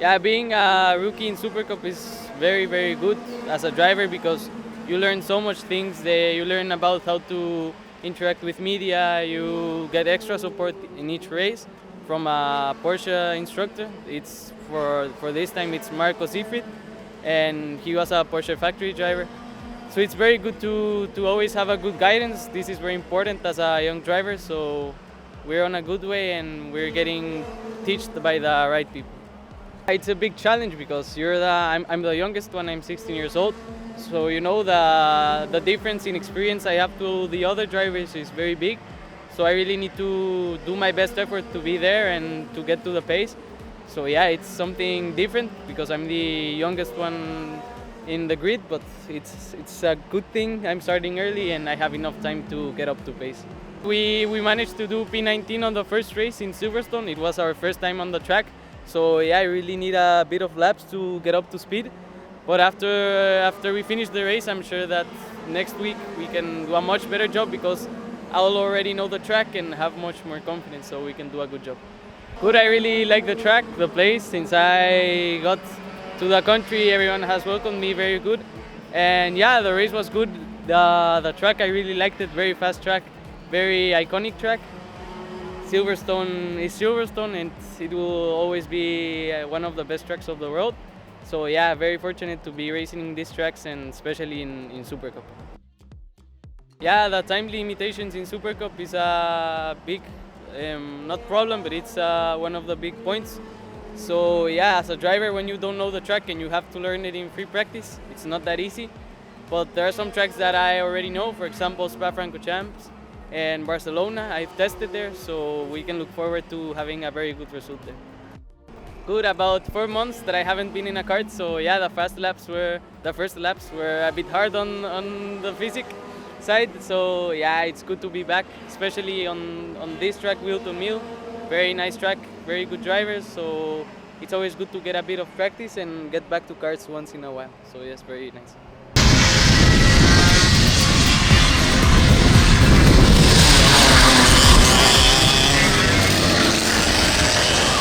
Yeah, being a rookie in Supercup is very, very good as a driver because you learn so much things. You learn about how to interact with media. You get extra support in each race from a Porsche instructor. It's for this time it's Marco Siegfried, and he was a Porsche factory driver. So it's very good to always have a good guidance. This is very important as a young driver. So we're on a good way and we're getting taught by the right people. It's a big challenge because I'm the youngest one. I'm 16 years old, so you know the difference in experience I have to the other drivers is very big. So I really need to do my best effort to be there and to get to the pace. So yeah, it's something different because I'm the youngest one in the grid, but it's a good thing. I'm starting early and I have enough time to get up to pace. We managed to do P19 on the first race in Silverstone. It was our first time on the track. So yeah, I really need a bit of laps to get up to speed. But after we finish the race, I'm sure that next week we can do a much better job because I'll already know the track and have much more confidence, so we can do a good job. Good, I really like the track, the place. Since I got to the country, everyone has welcomed me very good. And yeah, the race was good. The track, I really liked it, very fast track, very iconic track. Silverstone is Silverstone and it will always be one of the best tracks of the world. So yeah, very fortunate to be racing in these tracks and especially in Supercup. Yeah, the time limitations in Supercup is a big, not problem, but it's one of the big points. So yeah, as a driver, when you don't know the track and you have to learn it in free practice, it's not that easy. But there are some tracks that I already know, for example, Spa-Francorchamps and Barcelona. I've tested there, so we can look forward to having a very good result there. Good, about 4 months that I haven't been in a kart, so yeah, the first laps were a bit hard on the physics side. So yeah, it's good to be back, especially on this track, Whilton Mill. Very nice track, very good drivers. So it's always good to get a bit of practice and get back to karts once in a while. So yes, very nice.